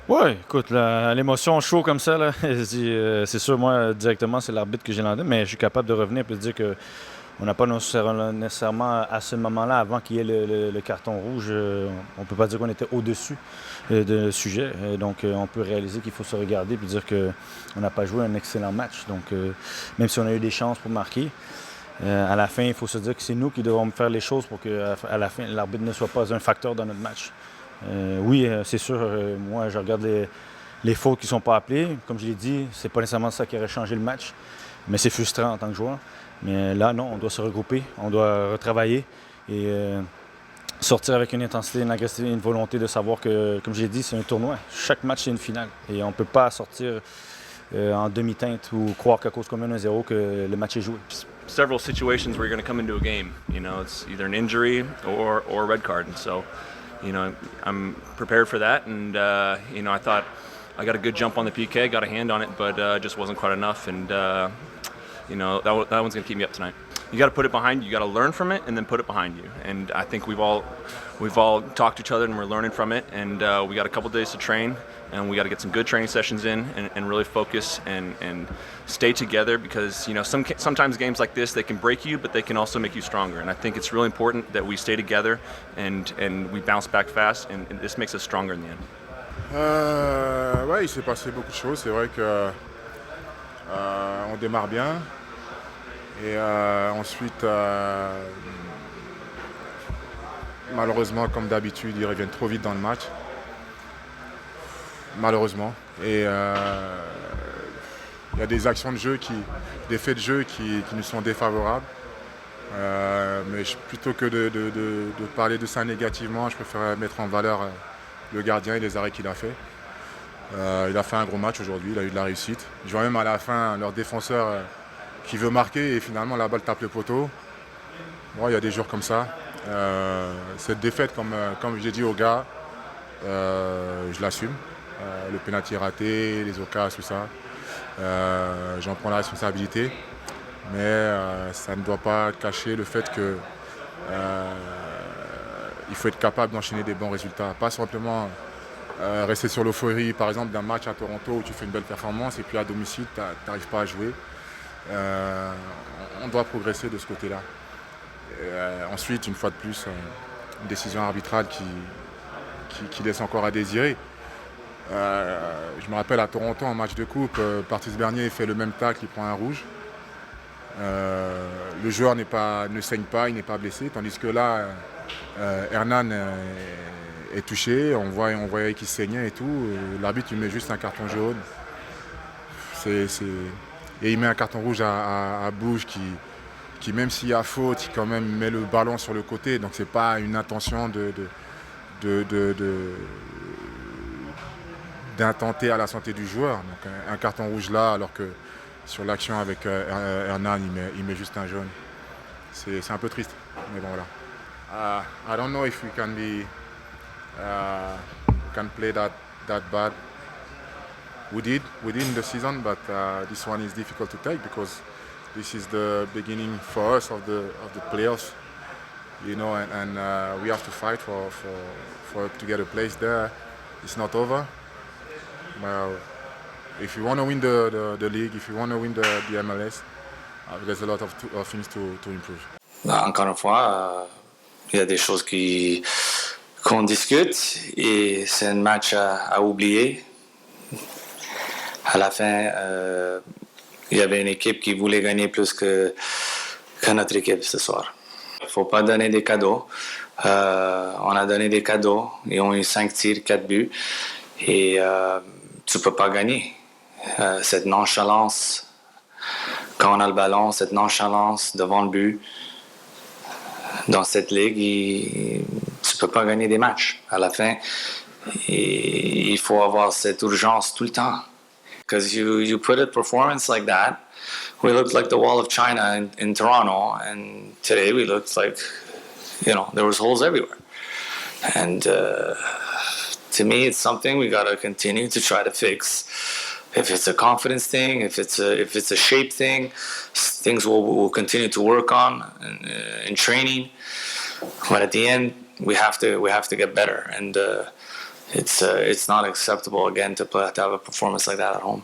Ouais, écoute, l'émotion chaud comme ça, là, c'est sûr, moi, directement, c'est l'arbitre que j'ai lancé, mais je suis capable de revenir et de dire que on n'a pas nécessairement à ce moment-là, avant qu'il y ait le carton rouge, on peut pas dire qu'on était au-dessus de sujet. Donc, on peut réaliser qu'il faut se regarder et dire qu'on n'a pas joué un excellent match. Donc, même si on a eu des chances pour marquer, à la fin, il faut se dire que c'est nous qui devons faire les choses pour que, à la fin, l'arbitre ne soit pas un facteur dans notre match. Oui, c'est sûr, moi, je regarde les fautes qui ne sont pas appelées. Comme je l'ai dit, c'est pas nécessairement ça qui aurait changé le match, mais c'est frustrant en tant que joueur. Mais là, non, on doit se regrouper, on doit retravailler et sortir avec une intensité, une agressivité, une volonté de savoir que, comme je l'ai dit, c'est un tournoi. Chaque match, c'est une finale. Et on ne peut pas sortir en demi-teinte ou croire qu'à cause qu'on mène 1-0 que le match est joué. Several situations where you're going to come into a game. You know, it's either an injury or a red card, and so, you know, I'm prepared for that. And you know, I thought I got a good jump on the PK, got a hand on it, but just wasn't quite enough. And you know, that one's going to keep me up tonight. You got to put it behind you. You got to learn from it and then put it behind you. And I think we've all talked to each other and we're learning from it. And we got a couple days to train, and we got to get some good training sessions in and really focus and stay together, because you know sometimes games like this, they can break you, but they can also make you stronger. And I think it's really important that we stay together and we bounce back fast, and this makes us stronger in the end. Ouais, il s'est passé beaucoup de choses. C'est vrai que on démarre bien. Et ensuite, malheureusement, comme d'habitude, ils reviennent trop vite dans le match. Malheureusement. Et il y a des actions de jeu, des faits de jeu qui nous sont défavorables. Mais plutôt que de parler de ça négativement, je préfère mettre en valeur le gardien et les arrêts qu'il a fait. Il a fait un gros match aujourd'hui, il a eu de la réussite. Je vois même à la fin leur défenseur qui veut marquer et finalement la balle tape le poteau. Bon, il y a des jours comme ça. Cette défaite, comme j'ai dit aux gars, je l'assume. Le pénalty raté, les occasions, tout ça. J'en prends la responsabilité. Mais ça ne doit pas cacher le fait que il faut être capable d'enchaîner des bons résultats. Pas simplement rester sur l'euphorie, par exemple, d'un match à Toronto où tu fais une belle performance et puis à domicile, tu n'arrives pas à jouer. On doit progresser de ce côté-là. Ensuite, une fois de plus, une décision arbitrale qui laisse encore à désirer. Je me rappelle à Toronto, en match de coupe, Partis Bernier fait le même tacle, il prend un rouge. Le joueur ne saigne pas, il n'est pas blessé, tandis que là, Hernan est touché, on voyait qu'il saignait et tout. L'arbitre lui met juste un carton jaune. Et il met un carton rouge à Bouge qui même s'il y a faute, il quand même met le ballon sur le côté. Donc c'est pas une intention d'intenter à la santé du joueur. Donc un carton rouge là, alors que sur l'action avec Hernan, il met juste un jaune. C'est un peu triste, mais bon voilà. I don't know if we can play that bad. We did in the season, but this one is difficult to take because this is the beginning for us of the playoffs, you know, and we have to fight to get a place there. It's not over. Well, if you want to win the league, if you want to win the MLS, there's a lot of things to improve. Encore une fois, il y a des choses qu'on discute et c'est un match à oublier. À la fin, il y avait une équipe qui voulait gagner plus que notre équipe ce soir. Il ne faut pas donner des cadeaux. On a donné des cadeaux. Ils ont eu 5 tirs, 4 buts. Et tu ne peux pas gagner. Cette nonchalance, quand on a le ballon, cette nonchalance devant le but, dans cette ligue, tu ne peux pas gagner des matchs. À la fin, il faut avoir cette urgence tout le temps. Because you put a performance like that, we looked like the wall of China in Toronto, and today we looked like, you know, there was holes everywhere. And to me, it's something we got to continue to try to fix. If it's a confidence thing, if it's a shape thing, things we'll continue to work on in training. But at the end, we have to get better. And it's not acceptable again to have a performance like that at home.